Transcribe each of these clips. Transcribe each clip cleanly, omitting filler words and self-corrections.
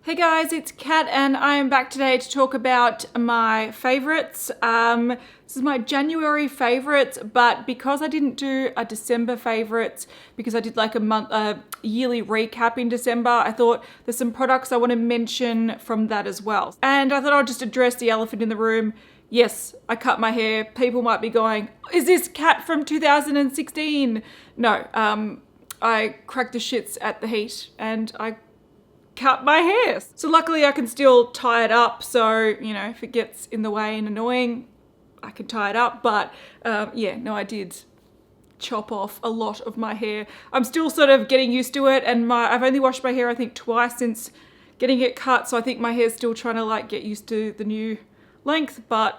Hey guys, it's Kat and I am back today to talk about my favorites. This is my January favorites, but because I didn't do a December favorites, because I did like a yearly recap in December, I thought there's some products I want to mention from that as well. And I thought I'd just address the elephant in the room. Yes, I cut my hair. People might be going, is this Kat from 2016? No, I cracked the shits at the heat and I cut my hair. So luckily I can still tie it up, so you know, if it gets in the way and annoying, I can tie it up. But yeah, no, I did chop off a lot of my hair. I'm still sort of getting used to it, and I've only washed my hair I think twice since getting it cut, so I think my hair's still trying to like get used to the new length. But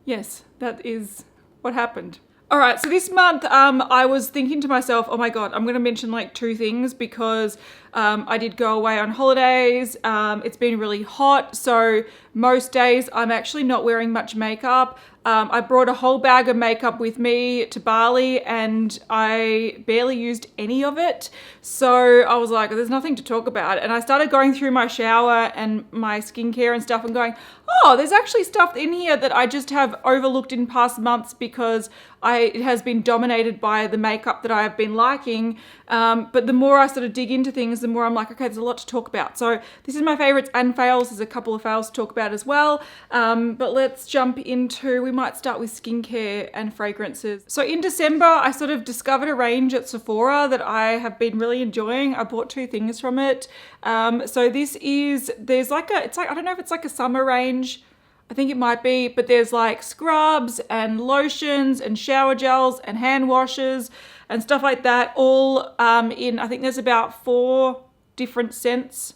yes, that is what happened. All right, so this month I was thinking to myself, oh my God, I'm gonna mention like two things because I did go away on holidays. It's been really hot, so most days I'm actually not wearing much makeup. I brought a whole bag of makeup with me to Bali and I barely used any of it. So I was like, there's nothing to talk about. And I started going through my shower and my skincare and stuff and going, oh, there's actually stuff in here that I just have overlooked in past months because it has been dominated by the makeup that I have been liking. But the more I sort of dig into things, the more I'm like, okay, there's a lot to talk about. So this is my favorites and fails. There's a couple of fails to talk about as well. But let's jump into, we might start with skincare and fragrances. So in December, I sort of discovered a range at Sephora that I have been really enjoying. I bought two things from it. So this is, there's like a, it's like, I don't know if it's like a summer range. I think it might be, but there's like scrubs and lotions and shower gels and hand washes and stuff like that, all in, I think there's about 4 different scents.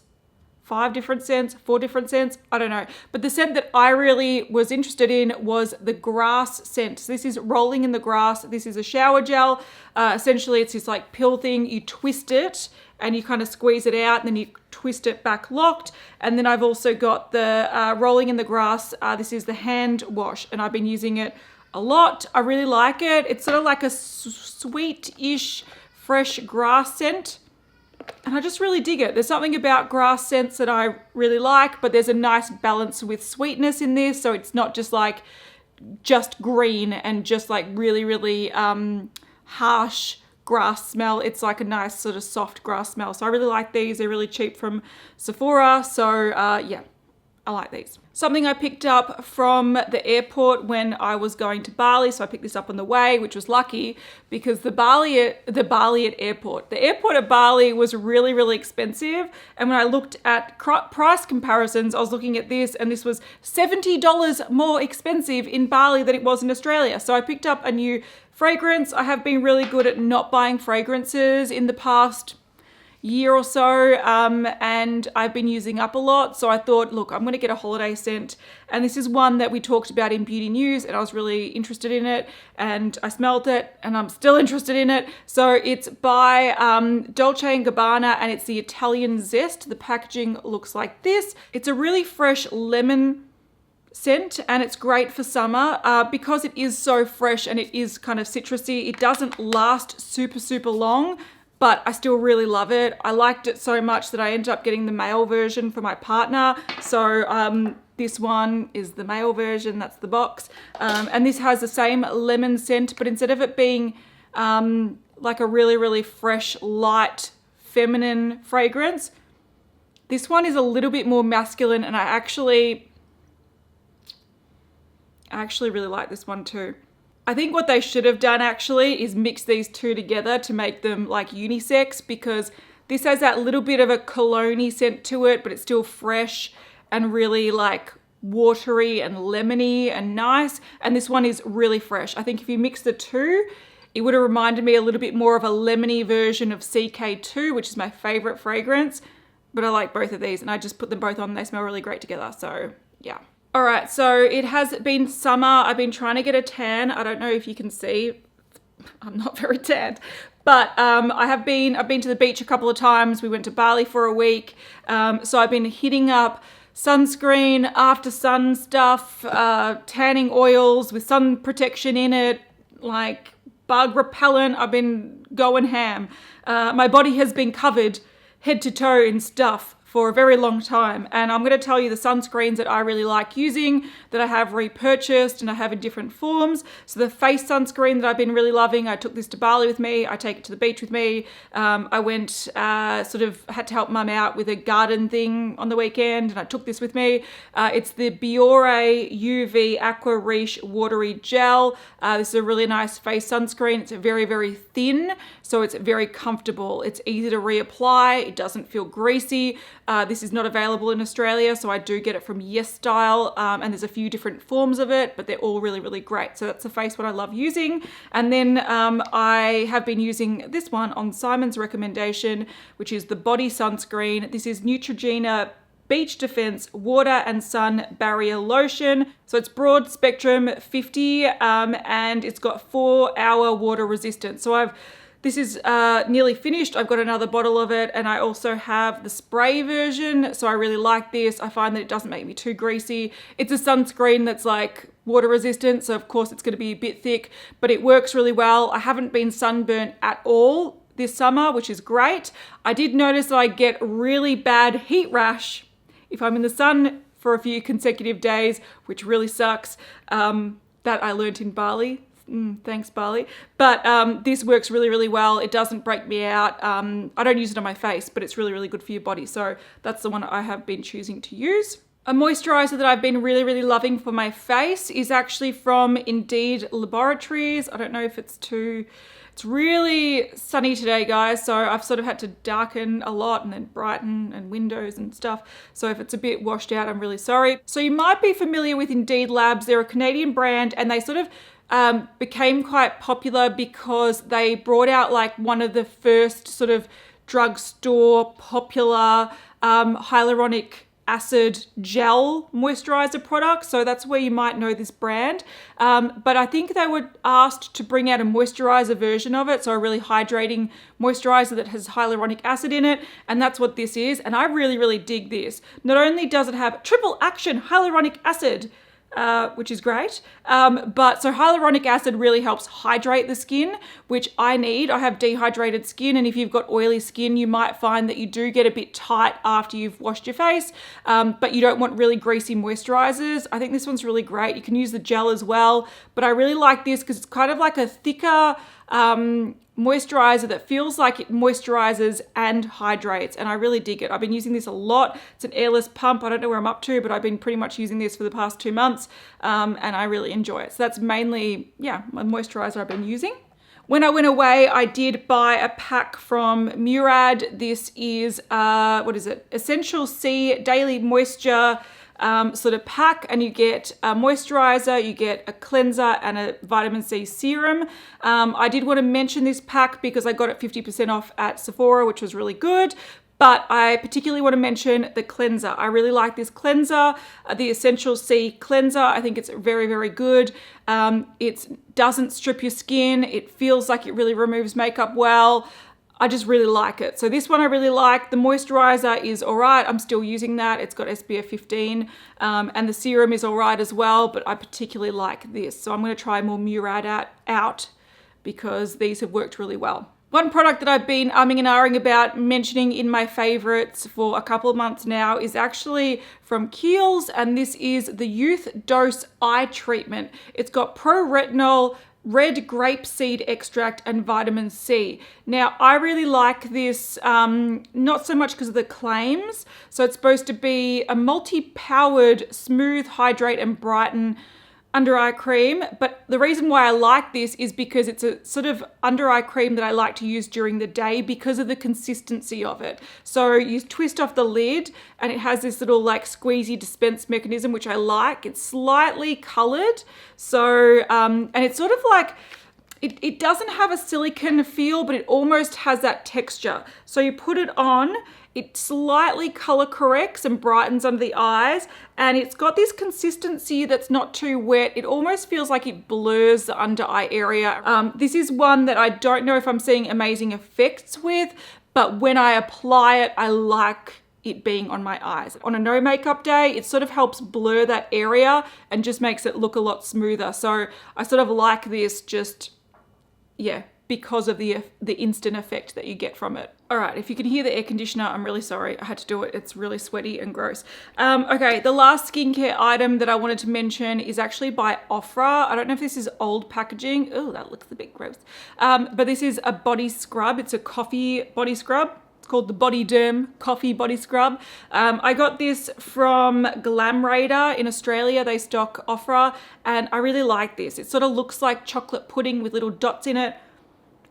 5 different scents, 4 different scents, I don't know. But the scent that I really was interested in was the grass scent. So this is Rolling in the Grass. This is a shower gel. Essentially, it's this like pill thing. You twist it and you kind of squeeze it out and then you twist it back locked. And then I've also got the Rolling in the Grass. This is the hand wash and I've been using it a lot. I really like it. It's sort of like a sweet-ish, fresh grass scent. And I just really dig it. There's something about grass scents that I really like, but there's a nice balance with sweetness in this. So it's not just like just green and just like really, really harsh grass smell. It's like a nice sort of soft grass smell. So I really like these. They're really cheap from Sephora. So yeah, I like these. Something I picked up from the airport when I was going to Bali. So I picked this up on the way, which was lucky because the airport at Bali was really, really expensive. And when I looked at price comparisons, I was looking at this and this was $70 more expensive in Bali than it was in Australia. So I picked up a new fragrance. I have been really good at not buying fragrances in the past year or so, and I've been using up a lot. So I thought, look, I'm going to get a holiday scent. And this is one that we talked about in Beauty News and I was really interested in it and I smelled it and I'm still interested in it. So it's by Dolce & Gabbana and it's the Italian Zest. The packaging looks like this. It's a really fresh lemon scent and it's great for summer because it is so fresh and it is kind of citrusy. It doesn't last super, super long, but I still really love it. I liked it so much that I ended up getting the male version for my partner. So this one is the male version, that's the box. And this has the same lemon scent, but instead of it being like a really, really fresh, light, feminine fragrance, this one is a little bit more masculine and I actually really like this one too. I think what they should have done actually is mix these two together to make them like unisex, because this has that little bit of a cologne-y scent to it, but it's still fresh and really like watery and lemony and nice. And this one is really fresh. I think if you mix the two, it would have reminded me a little bit more of a lemony version of CK2, which is my favorite fragrance. But I like both of these and I just put them both on. They smell really great together. So yeah. All right, so it has been summer. I've been trying to get a tan. I don't know if you can see, I'm not very tanned, but I've been to the beach a couple of times. We went to Bali for a week. So I've been hitting up sunscreen, after sun stuff, tanning oils with sun protection in it, like bug repellent. I've been going ham. My body has been covered head to toe in stuff for a very long time. And I'm going to tell you the sunscreens that I really like using, that I have repurchased and I have in different forms. So the face sunscreen that I've been really loving, I took this to Bali with me, I take it to the beach with me. I went, sort of had to help mum out with a garden thing on the weekend, and I took this with me. It's the Biore UV Aqua Riche Watery Gel. This is a really nice face sunscreen. It's very, very thin, so it's very comfortable. It's easy to reapply. It doesn't feel greasy. This is not available in Australia, so I do get it from Yes Style, and there's a few different forms of it, but they're all really, really great. So that's the face one I love using. And then I have been using this one on Simon's recommendation, which is the body sunscreen. This is Neutrogena Beach Defense Water and Sun Barrier Lotion. So it's broad spectrum 50, and it's got 4-hour water resistance. So this is nearly finished. I've got another bottle of it, and I also have the spray version. So I really like this. I find that it doesn't make me too greasy. It's a sunscreen that's like water resistant, so of course it's going to be a bit thick, but it works really well. I haven't been sunburnt at all this summer, which is great. I did notice that I get really bad heat rash if I'm in the sun for a few consecutive days, which really sucks. That I learnt in Bali. Thanks, Bali. But this works really, really well. It doesn't break me out. I don't use it on my face, but it's really, really good for your body. So that's the one I have been choosing to use. A moisturiser that I've been really, really loving for my face is actually from Indeed Laboratories. I don't know if it's really sunny today, guys, so I've sort of had to darken a lot and then brighten and windows and stuff. So if it's a bit washed out, I'm really sorry. So you might be familiar with Indeed Labs. They're a Canadian brand, and they sort of became quite popular because they brought out like one of the first sort of drugstore popular hyaluronic acid gel moisturizer products. So that's where you might know this brand. But I think they were asked to bring out a moisturizer version of it. So a really hydrating moisturizer that has hyaluronic acid in it. And that's what this is. And I really, really dig this. Not only does it have triple action hyaluronic acid, which is great. But so hyaluronic acid really helps hydrate the skin, which I need. I have dehydrated skin, and if you've got oily skin, you might find that you do get a bit tight after you've washed your face, but you don't want really greasy moisturizers. I think this one's really great. You can use the gel as well, but I really like this because it's kind of like a thicker moisturizer that feels like it moisturizes and hydrates, and I really dig it. I've been using this a lot. It's an airless pump. I don't know where I'm up to, but I've been pretty much using this for the past 2 months, and I really enjoy it. So that's mainly, yeah, my moisturizer I've been using. When I went away, I did buy a pack from Murad. This is, what is it? Essential C Daily Moisture sort of pack, and you get a moisturizer, you get a cleanser, and a vitamin C serum. I did want to mention this pack because I got it 50% off at Sephora, which was really good. But I particularly want to mention the cleanser. I really like this cleanser, the Essential C cleanser. I think it's very, very good. It doesn't strip your skin. It feels like it really removes makeup well. I just really like it. So this one I really like. The moisturizer is all right. I'm still using that. It's got SPF 15, and the serum is all right as well, but I particularly like this. So I'm going to try more Murad out because these have worked really well. One product that I've been umming and ahhing about mentioning in my favorites for a couple of months now is actually from Kiehls, and this is the Youth Dose Eye Treatment. It's got pro-retinol, red grapeseed extract, and vitamin C. Now, I really like this, not so much because of the claims. So it's supposed to be a multi-powered, smooth, hydrate, and brighten under eye cream, but the reason why I like this is because it's a sort of under eye cream that I like to use during the day because of the consistency of it. So you twist off the lid and it has this little like squeezy dispense mechanism, which I like. It's slightly colored. So, and it's sort of like, it doesn't have a silicone feel, but it almost has that texture. So you put it on, it slightly color corrects and brightens under the eyes, and it's got this consistency that's not too wet. It almost feels like it blurs the under eye area. This is one that I don't know if I'm seeing amazing effects with, but when I apply it, I like it being on my eyes. On a no makeup day, it sort of helps blur that area and just makes it look a lot smoother. So I sort of like this just, yeah, because of the instant effect that you get from it. All right, if you can hear the air conditioner, I'm really sorry. I had to do it. It's really sweaty and gross. Okay, the last skincare item that I wanted to mention is actually by Ofra. I don't know if this is old packaging. Oh, that looks a bit gross. But this is a body scrub. It's a coffee body scrub. It's called the Body Derm Coffee Body Scrub. I got this from Glam Raider in Australia. They stock Ofra, and I really like this. It sort of looks like chocolate pudding with little dots in it.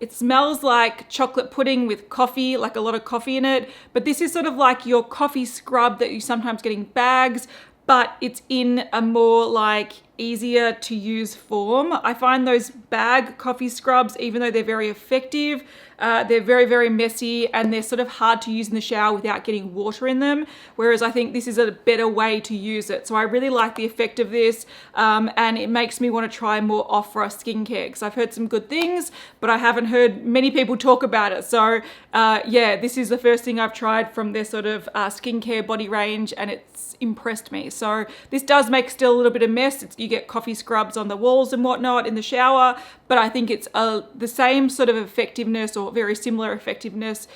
It smells like chocolate pudding with coffee, like a lot of coffee in it. But this is sort of like your coffee scrub that you sometimes get in bags, but it's in a more like easier to use form. I find those bag coffee scrubs, even though they're very effective, they're very, very messy and they're sort of hard to use in the shower without getting water in them. Whereas I think this is a better way to use it. So I really like the effect of this, and it makes me want to try more Ofra skincare because I've heard some good things, but I haven't heard many people talk about it. So yeah, this is the first thing I've tried from their sort of skincare body range, and it's impressed me. So this does make still a little bit of mess. You get coffee scrubs on the walls and whatnot in the shower, but I think it's the same sort of effectiveness or very similar effectiveness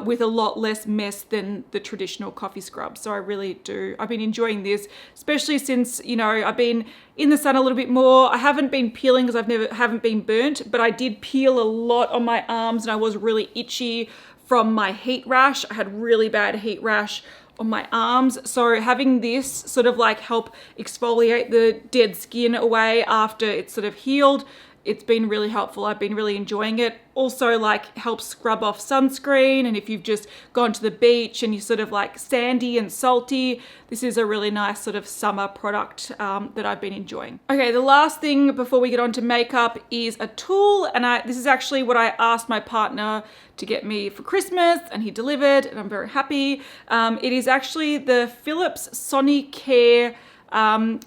with a lot less mess than the traditional coffee scrub. So I really do. I've been enjoying this, especially since, you know, I've been in the sun a little bit more. I haven't been peeling because haven't been burnt, but I did peel a lot on my arms and I was really itchy from my heat rash. I had really bad heat rash on my arms. So having this sort of like help exfoliate the dead skin away after it's sort of healed, it's been really helpful. I've been really enjoying it. Also like helps scrub off sunscreen. And if you've just gone to the beach and you're sort of like sandy and salty, this is a really nice sort of summer product that I've been enjoying. Okay, the last thing before we get on to makeup is a tool. And this is actually what I asked my partner to get me for Christmas, and he delivered, and I'm very happy. It is actually the Philips Sonicare.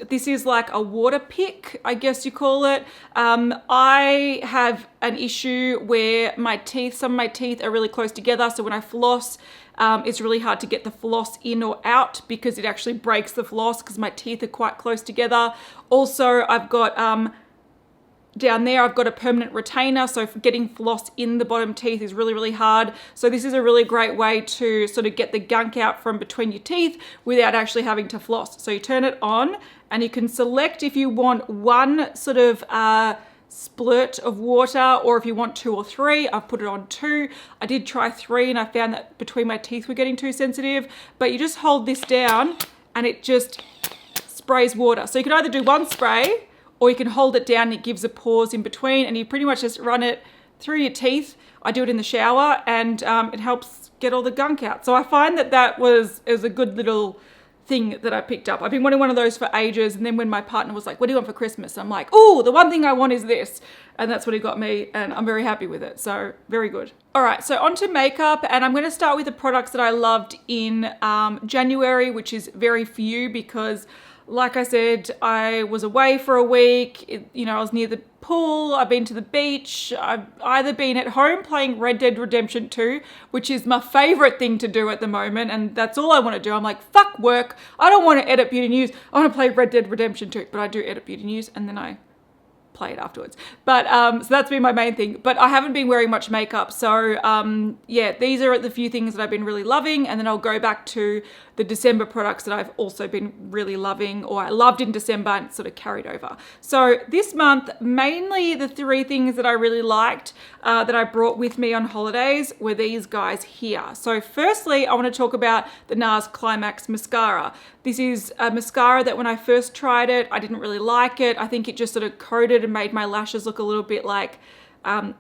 This is like a water pick, I guess you call it. I have an issue where some of my teeth are really close together. So when I floss, it's really hard to get the floss in or out because it actually breaks the floss because my teeth are quite close together. Also, I've got, down there, I've got a permanent retainer, so for getting floss in the bottom teeth is really, really hard. So this is a really great way to sort of get the gunk out from between your teeth without actually having to floss. So you turn it on and you can select if you want one sort of splurt of water or if you want 2 or 3. I've put it on 2. I did try 3 and I found that between my teeth were getting too sensitive, but you just hold this down and it just sprays water. So you can either do one spray or you can hold it down and it gives a pause in between and you pretty much just run it through your teeth. I do it in the shower and it helps get all the gunk out. So I find that it was a good little thing that I picked up. I've been wanting one of those for ages, and then when my partner was like, what do you want for Christmas? I'm like, oh, the one thing I want is this. And that's what he got me, and I'm very happy with it. So very good. All right, so on to makeup, and I'm gonna start with the products that I loved in January, which is very few because like I said, I was away for a week. I was near the pool. I've been to the beach. I've either been at home playing Red Dead Redemption 2, which is my favorite thing to do at the moment. And that's all I want to do. I'm like, fuck work. I don't want to edit beauty news. I want to play Red Dead Redemption 2, but I do edit beauty news and then I play it afterwards. But so that's been my main thing, but I haven't been wearing much makeup. So yeah, these are the few things that I've been really loving. And then I'll go back to the December products that I've also been really loving, or I loved in December and sort of carried over. So this month, mainly the 3 things that I really liked that I brought with me on holidays were these guys here. So firstly, I want to talk about the NARS Climax mascara. This is a mascara that when I first tried it, I didn't really like it. I think it just sort of coated and made my lashes look a little bit like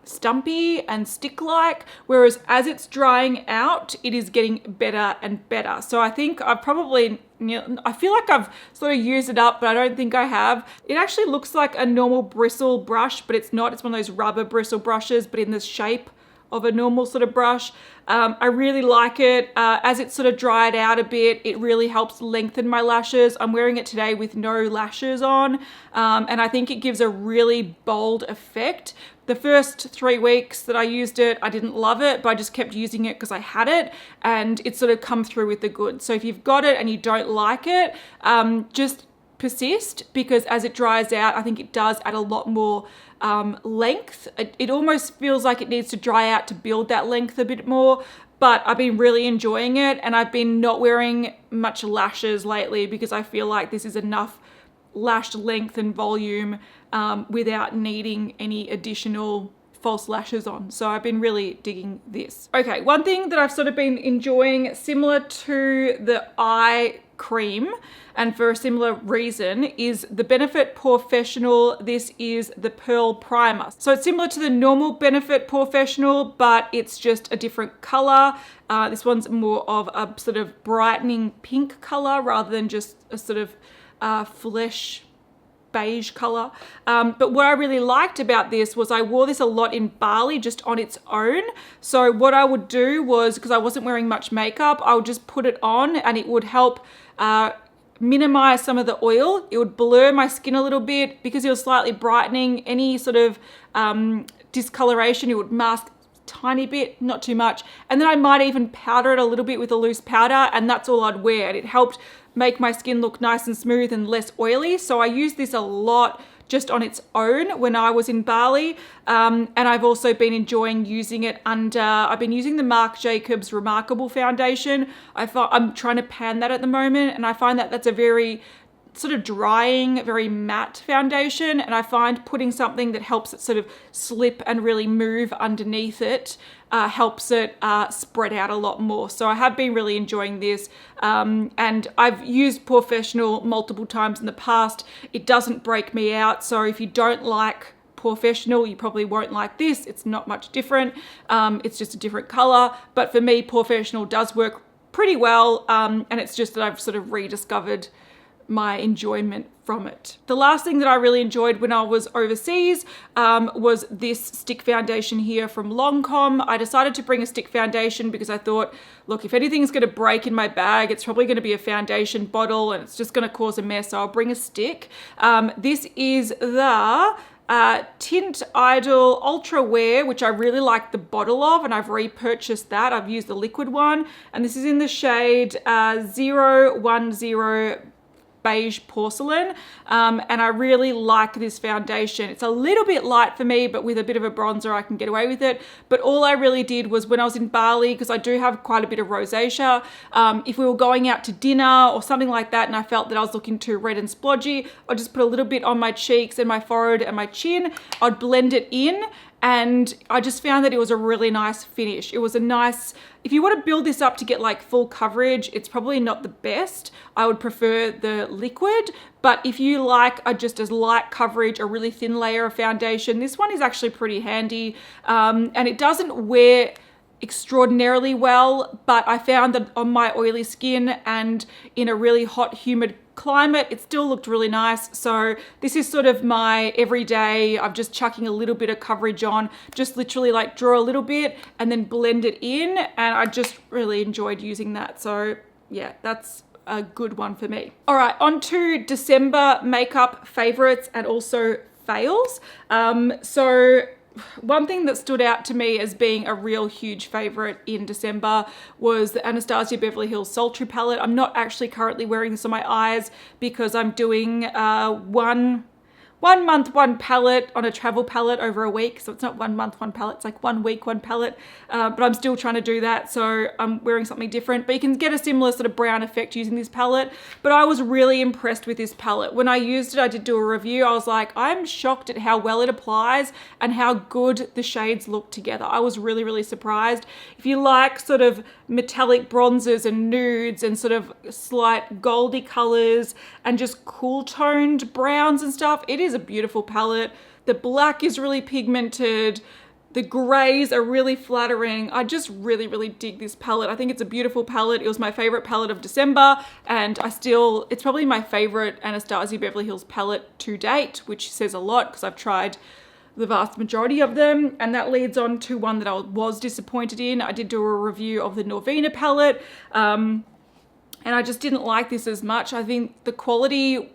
stumpy and stick-like, whereas as it's drying out, it is getting better and better. So I think I feel like I've sort of used it up, but I don't think I have. It actually looks like a normal bristle brush, but it's not. It's one of those rubber bristle brushes, but in the shape of a normal sort of brush. I really like it. As it's sort of dried out a bit, it really helps lengthen my lashes. I'm wearing it today with no lashes on, and I think it gives a really bold effect. The first 3 weeks that I used it, I didn't love it, but I just kept using it because I had it, and it's sort of come through with the good. So if you've got it and you don't like it, just persist, because as it dries out, I think it does add a lot more length. It almost feels like it needs to dry out to build that length a bit more, but I've been really enjoying it, and I've been not wearing much lashes lately because I feel like this is enough lash length and volume without needing any additional false lashes on. So I've been really digging this. Okay, one thing that I've sort of been enjoying, similar to the eye cream and for a similar reason, is the Benefit Professional. This is the Pearl Primer. So it's similar to the normal Benefit Professional, but it's just a different color. This one's more of a sort of brightening pink color rather than just a sort of flesh beige color. But what I really liked about this was I wore this a lot in Bali just on its own. So what I would do was, because I wasn't wearing much makeup, I would just put it on and it would help minimize some of the oil. It would blur my skin a little bit because it was slightly brightening. Any sort of discoloration, it would mask tiny bit, not too much. And then I might even powder it a little bit with a loose powder, and that's all I'd wear. And it helped make my skin look nice and smooth and less oily. So I used this a lot just on its own when I was in Bali. And I've also been enjoying using it under, I've been using the Marc Jacobs Remarkable Foundation. I'm trying to pan that at the moment, and I find that that's a very sort of drying, very matte foundation, and I find putting something that helps it sort of slip and really move underneath it helps it spread out a lot more. So I have been really enjoying this, and I've used Professional multiple times in the past. It doesn't break me out, so if you don't like Professional, you probably won't like this. It's not much different. It's just a different color, but for me, Professional does work pretty well, and it's just that I've sort of rediscovered my enjoyment from it. The last thing that I really enjoyed when I was overseas was this stick foundation here from Lancome. I decided to bring a stick foundation because I thought, look, if anything's going to break in my bag, it's probably going to be a foundation bottle and it's just going to cause a mess, so I'll bring a stick. This is the Tint Idol Ultra Wear, which I really like the bottle of, and I've repurchased that. I've used the liquid one, and this is in the shade 010 Beige Porcelain, and I really like this foundation. It's a little bit light for me, but with a bit of a bronzer I can get away with it. But all I really did was when I was in Bali, because I do have quite a bit of rosacea, if we were going out to dinner or something like that and I felt that I was looking too red and splodgy, I'd just put a little bit on my cheeks and my forehead and my chin. I'd blend it in, and I just found that it was a really nice finish. It was a nice, if you want to build this up to get like full coverage, it's probably not the best. I would prefer the liquid, but if you like just as light coverage, a really thin layer of foundation, this one is actually pretty handy, and it doesn't wear extraordinarily well, but I found that on my oily skin and in a really hot, humid climate, it still looked really nice. So this is sort of my everyday, I'm just chucking a little bit of coverage on, just literally like draw a little bit and then blend it in, and I just really enjoyed using that. So yeah, that's a good one for me. All right, on to December makeup favorites and also fails. So one thing that stood out to me as being a real huge favorite in December was the Anastasia Beverly Hills Sultry palette. I'm not actually currently wearing this on my eyes because I'm doing one month, one palette on a travel palette over a week. So it's not 1 month, one palette, it's like 1 week, one palette. But I'm still trying to do that. So I'm wearing something different, but you can get a similar sort of brown effect using this palette. But I was really impressed with this palette. When I used it, I did do a review. I was like, I'm shocked at how well it applies and how good the shades look together. I was really, really surprised. If you like sort of metallic bronzes and nudes and sort of slight goldy colors and just cool toned browns and stuff, it is a beautiful palette. The black is really pigmented. The grays are really flattering. I just really, really dig this palette. I think it's a beautiful palette. It was my favorite palette of December, and it's probably my favorite Anastasia Beverly Hills palette to date, which says a lot because I've tried the vast majority of them. And that leads on to one that I was disappointed in. I did do a review of the Norvina palette, and I just didn't like this as much. I think the quality,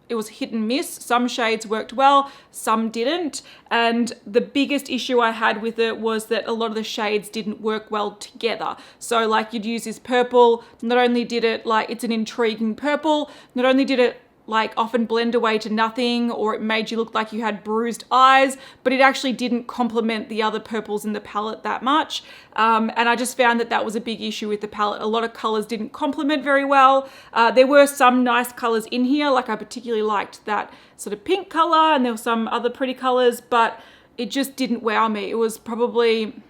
it was hit and miss. Some shades worked well, some didn't. And the biggest issue I had with it was that a lot of the shades didn't work well together. So like you'd use this purple, not only did it, like it's an intriguing purple, not only did it like often blend away to nothing, or it made you look like you had bruised eyes, but it actually didn't complement the other purples in the palette that much. And I just found that that was a big issue with the palette. A lot of colors didn't complement very well. There were some nice colors in here, like I particularly liked that sort of pink color, and there were some other pretty colors, but it just didn't wow me. It was probably,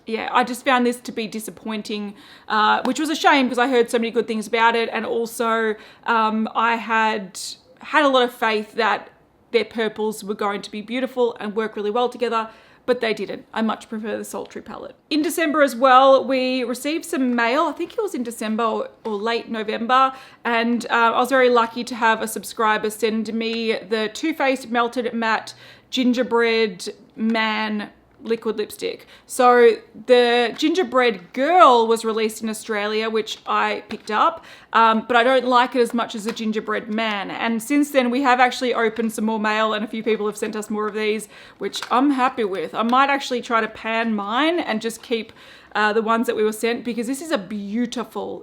yeah, I just found this to be disappointing, which was a shame because I heard so many good things about it. And also I had a lot of faith that their purples were going to be beautiful and work really well together, but they didn't. I much prefer the Sultry palette. In December as well, we received some mail. I think it was in December or late November. And I was very lucky to have a subscriber send me the Too Faced Melted Matte Gingerbread Man liquid lipstick. So the Gingerbread Girl was released in Australia, which I picked up, but I don't like it as much as the Gingerbread Man. And since then we have actually opened some more mail, and a few people have sent us more of these, which I'm happy with. I might actually try to pan mine and just keep the ones that we were sent, because this is a beautiful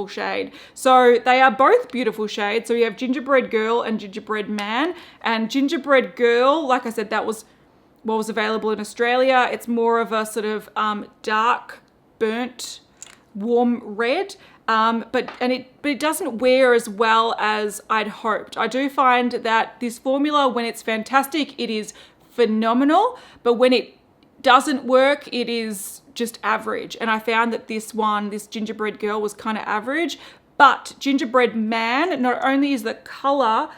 shade. So they are both beautiful shades. So we have Gingerbread Girl and Gingerbread Man, and Gingerbread Girl, like I said, that was what was available in Australia. It's more of a sort of dark, burnt, warm red, but it doesn't wear as well as I'd hoped. I do find that this formula, when it's fantastic, it is phenomenal, but when it doesn't work, it is just average. And I found that this Gingerbread Girl was kind of average, but Gingerbread Man, not only is the color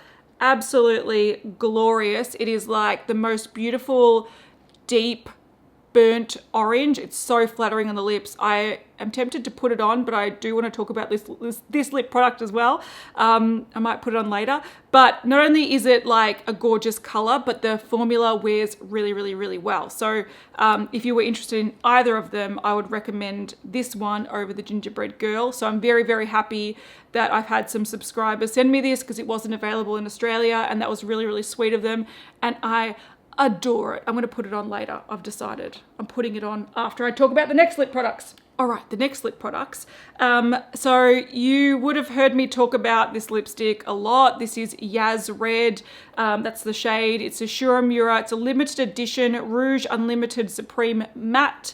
absolutely glorious, it is like the most beautiful, deep, burnt orange. It's so flattering on the lips. I am tempted to put it on, but I do want to talk about this lip product as well. I might put it on later. But not only is it like a gorgeous color, but the formula wears really, really, really well. So if you were interested in either of them, I would recommend this one over the Gingerbread Girl. So I'm very, very happy that I've had some subscribers send me this, because it wasn't available in Australia, and that was really, really sweet of them. And I adore it. I'm going to put it on later. I've decided I'm putting it on after I talk about the next lip products. All right, the next lip products. So you would have heard me talk about this lipstick a lot. This is Yaz Red. That's the shade. It's a Uemura. It's a limited edition Rouge Unlimited Supreme Matte.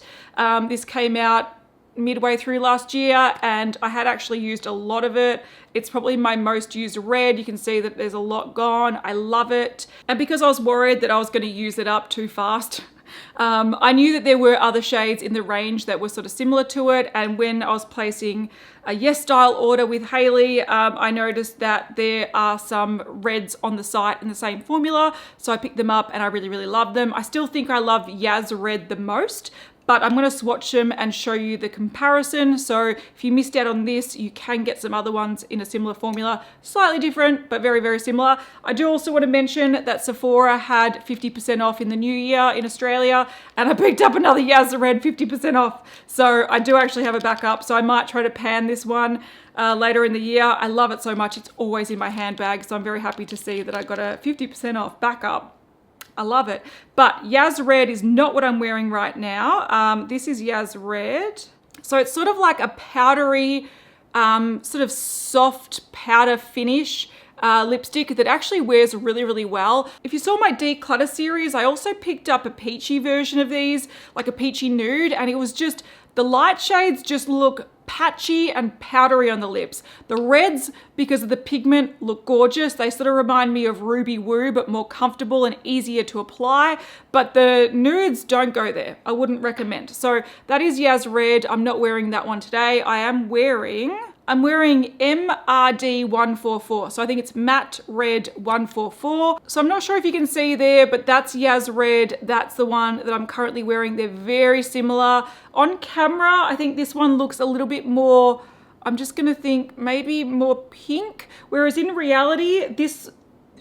This came out midway through last year, and I had actually used a lot of it. It's probably my most used red. You can see that there's a lot gone. I love it. And because I was worried that I was going to use it up too fast, I knew that there were other shades in the range that were sort of similar to it. And when I was placing a Yes Style order with Hayley, I noticed that there are some reds on the site in the same formula. So I picked them up and I really, really love them. I still think I love Yaz Red the most, but I'm going to swatch them and show you the comparison. So if you missed out on this, you can get some other ones in a similar formula, slightly different, but very, very similar. I do also want to mention that Sephora had 50% off in the new year in Australia, and I picked up another Yaz Red 50% off. So I do actually have a backup. So I might try to pan this one later in the year. I love it so much. It's always in my handbag. So I'm very happy to see that I got a 50% off backup. I love it. But Yaz Red is not what I'm wearing right now. This is Yaz Red. So it's sort of like a powdery, sort of soft powder finish lipstick that actually wears really, really well. If you saw my Declutter series, I also picked up a peachy version of these, like a peachy nude, and it was just, the light shades just look patchy and powdery on the lips. The reds, because of the pigment, look gorgeous. They sort of remind me of Ruby Woo, but more comfortable and easier to apply. But the nudes don't go there. I wouldn't recommend. So that is Yaz Red. I'm not wearing that one today. I'm wearing MRD 144. So I think it's Matte Red 144. So I'm not sure if you can see there, but that's Yaz Red. That's the one that I'm currently wearing. They're very similar. On camera, I think this one looks a little bit more, I'm just gonna think maybe more pink. Whereas in reality, this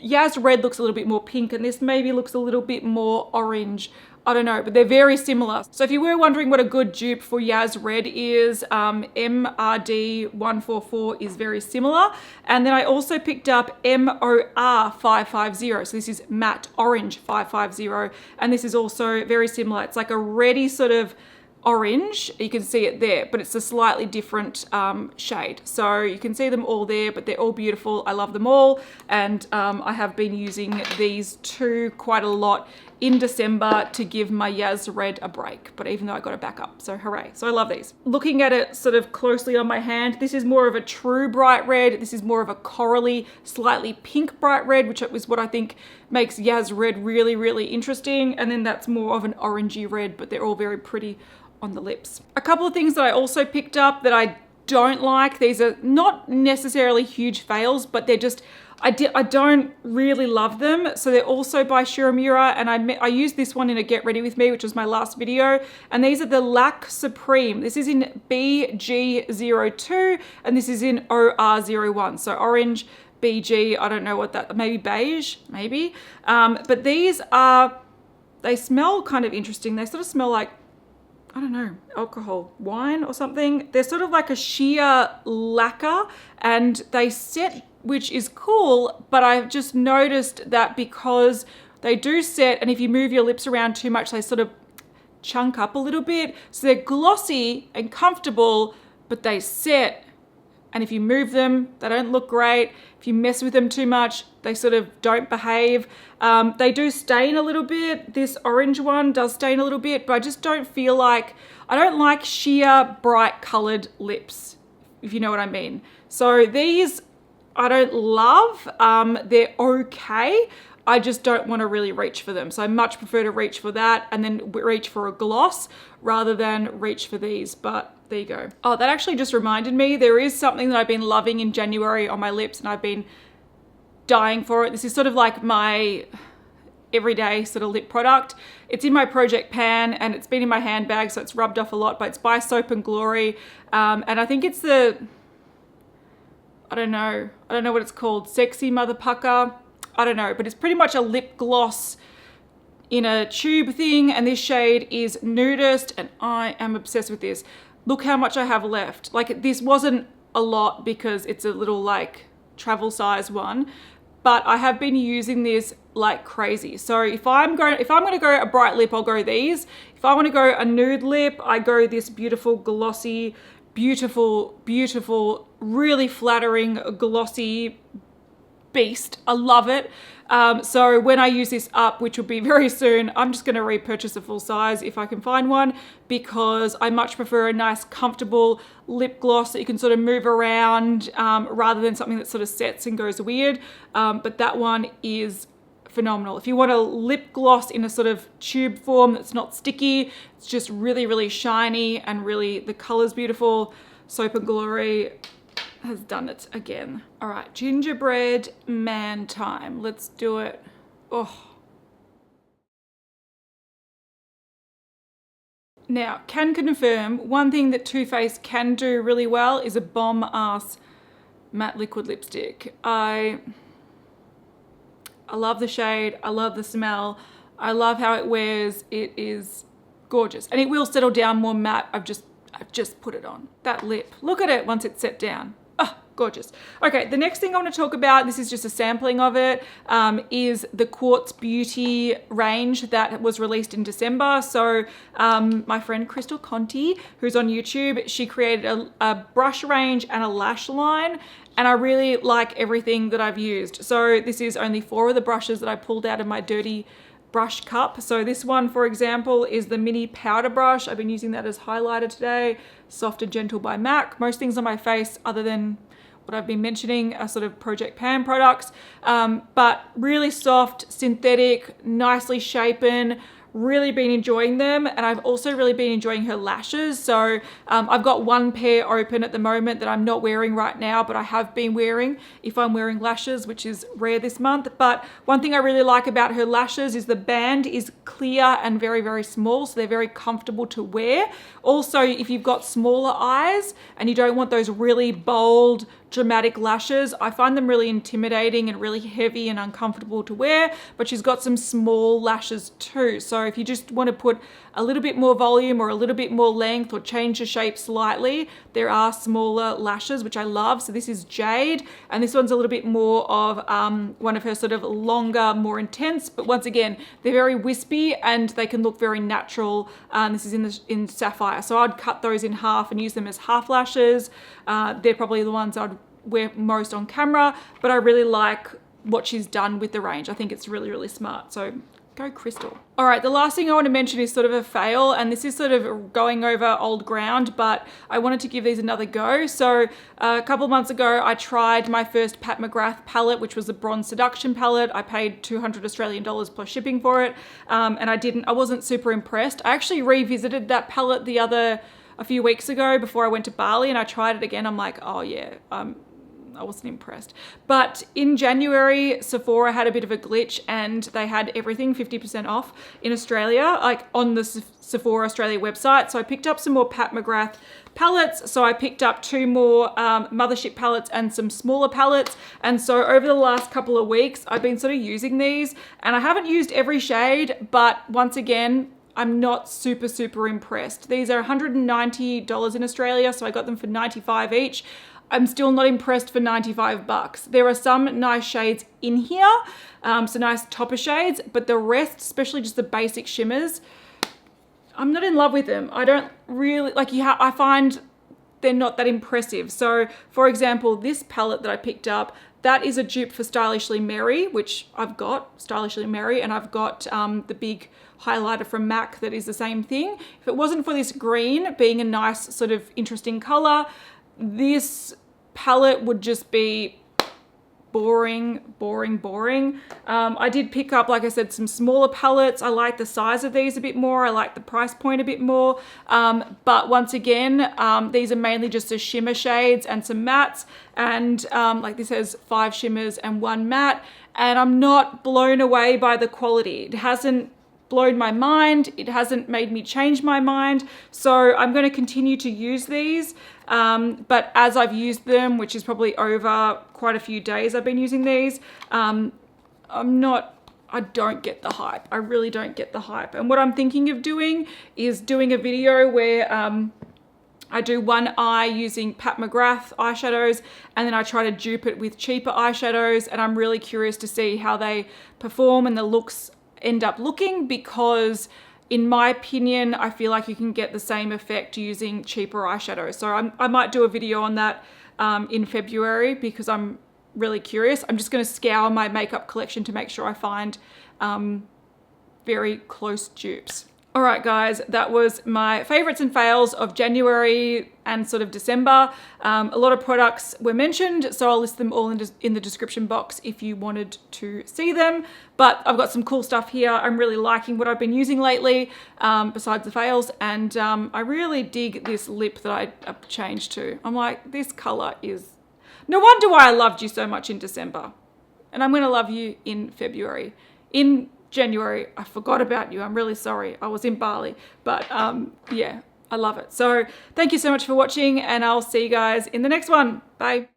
Yaz Red looks a little bit more pink, and this maybe looks a little bit more orange. I don't know, but they're very similar. So if you were wondering what a good dupe for Yaz Red is, MRD 144 is very similar. And then I also picked up MOR 550. So this is Matte Orange 550. And this is also very similar. It's like a reddy sort of orange. You can see it there, but it's a slightly different shade. So you can see them all there, but they're all beautiful. I love them all. And I have been using these two quite a lot in December to give my Yaz Red a break, but even though I got it back up, so hooray. So I love these. Looking at it sort of closely on my hand, this is more of a true bright red. This is more of a corally, slightly pink bright red, which is what I think makes Yaz Red really, really interesting. And then that's more of an orangey red, but they're all very pretty on the lips. A couple of things that I also picked up that I don't like. These are not necessarily huge fails, but they're just, I don't really love them. So they're also by Uemura, and I used this one in a Get Ready With Me, which was my last video. And these are the Lac Supreme. This is in BG02 and this is in OR01. So orange, BG, I don't know what that, maybe beige, maybe. But these are, they smell kind of interesting. They sort of smell like, I don't know, alcohol, wine or something. They're sort of like a sheer lacquer, and they set, which is cool, but I've just noticed that because they do set, and if you move your lips around too much, they sort of chunk up a little bit. So they're glossy and comfortable, but they set. And if you move them, they don't look great. If you mess with them too much, they sort of don't behave. They do stain a little bit. This orange one does stain a little bit, but I just don't feel like, I don't like sheer bright colored lips, if you know what I mean. So these I don't love. They're okay. I just don't want to really reach for them. So I much prefer to reach for that and then reach for a gloss rather than reach for these, but there you go. Oh, that actually just reminded me, there is something that I've been loving in January on my lips and I've been dying for it. This is sort of like my everyday sort of lip product. It's in my project pan and it's been in my handbag, so it's rubbed off a lot, but it's by Soap and Glory. And I think it's the, I don't know what it's called, Sexy Mother Pucker. I don't know, but it's pretty much a lip gloss in a tube thing, and this shade is Nudist, and I am obsessed with this. Look how much I have left. Like, this wasn't a lot because it's a little like travel size one, but I have been using this like crazy. So if I'm going to go a bright lip, I'll go these. If I want to go a nude lip, I go this beautiful glossy, beautiful, really flattering glossy beast. I love it. So when I use this up, which will be very soon, I'm just going to repurchase a full size if I can find one, because I much prefer a nice comfortable lip gloss that you can sort of move around rather than something that sort of sets and goes weird. But that one is phenomenal. If you want a lip gloss in a sort of tube form that's not sticky, it's just really shiny and really the color's beautiful, Soap and Glory has done it again. All right, Gingerbread Man time. Let's do it. Oh. Now, can confirm, one thing that Too Faced can do really well is a bomb-ass matte liquid lipstick. I love the shade. I love the smell. I love how it wears. It is gorgeous. And it will settle down more matte. I've just put it on. That lip. Look at it once it's set down. Gorgeous. Okay, the next thing I want to talk about, this is just a sampling of it, is the Quartz Beauty range that was released in December. So my friend Crystal Conti, who's on YouTube, she created a brush range and a lash line, and I really like everything that I've used. So this is only 4 of the brushes that I pulled out of my dirty brush cup. So this one, for example, is the mini powder brush. I've been using that as highlighter today. Soft and Gentle by MAC. Most things on my face, other than what I've been mentioning, are sort of Project Pan products, but really soft, synthetic, nicely shapen. Really been enjoying them, and I've also really been enjoying her lashes. So I've got one pair open at the moment that I'm not wearing right now, but I have been wearing if I'm wearing lashes, which is rare this month. But one thing I really like about her lashes is the band is clear and very small, so they're very comfortable to wear. Also, if you've got smaller eyes and you don't want those really bold, dramatic lashes, I find them really intimidating and really heavy and uncomfortable to wear, but she's got some small lashes too. So if you just want to put a little bit more volume or a little bit more length or change the shape slightly, there are smaller lashes, which I love. So this is Jade, and this one's a little bit more of one of her sort of longer, more intense, but once again, they're very wispy and they can look very natural. This is in Sapphire. So I'd cut those in half and use them as half lashes. They're probably the ones I'd wear most on camera, but I really like what she's done with the range. I think it's really, really smart. So go Crystal. All right, the last thing I want to mention is sort of a fail, and this is sort of going over old ground, but I wanted to give these another go. So a couple of months ago, I tried my first Pat McGrath palette, which was a Bronze Seduction palette. I paid 200 Australian dollars plus shipping for it, and I wasn't super impressed. I actually revisited that palette a few weeks ago before I went to Bali, and I tried it again. I'm like, oh yeah, I wasn't impressed. But in January, Sephora had a bit of a glitch and they had everything 50% off in Australia, like on the Sephora Australia website. So I picked up some more Pat McGrath palettes. So I picked up 2 more Mothership palettes and some smaller palettes. And so over the last couple of weeks, I've been sort of using these, and I haven't used every shade, but once again, I'm not super, super impressed. These are $190 in Australia, so I got them for 95 each. I'm still not impressed for 95 bucks. There are some nice shades in here, some nice topper shades, but the rest, especially just the basic shimmers, I'm not in love with them. I don't really, I find they're not that impressive. So for example, this palette that I picked up, that is a dupe for Stylishly Merry, which I've got, Stylishly Merry, and I've got the big highlighter from MAC that is the same thing. If it wasn't for this green being a nice sort of interesting color, this palette would just be boring, boring, boring. I did pick up, like I said, some smaller palettes. I like the size of these a bit more. I like the price point a bit more. But once again, these are mainly just the shimmer shades and some mattes. And like this has 5 shimmers and 1 matte. And I'm not blown away by the quality. It hasn't blown my mind. It hasn't made me change my mind. So I'm going to continue to use these. But as I've used them, which is probably over quite a few days I've been using these, I don't get the hype. I really don't get the hype. And what I'm thinking of doing is doing a video where I do one eye using Pat McGrath eyeshadows, and then I try to dupe it with cheaper eyeshadows. And I'm really curious to see how they perform and the looks end up looking, because in my opinion, I feel like you can get the same effect using cheaper eyeshadow. So I might do a video on that in February, because I'm really curious. I'm just going to scour my makeup collection to make sure I find very close dupes. All right, guys, that was my favorites and fails of January and sort of December. A lot of products were mentioned, so I'll list them all in the description box if you wanted to see them. But I've got some cool stuff here. I'm really liking what I've been using lately, besides the fails. And I really dig this lip that I changed to. I'm like, this color is... No wonder why I loved you so much in December. And I'm gonna love you in February. In January, I forgot about you. I'm really sorry. I was in Bali, but yeah, I love it. So thank you so much for watching, and I'll see you guys in the next one. Bye.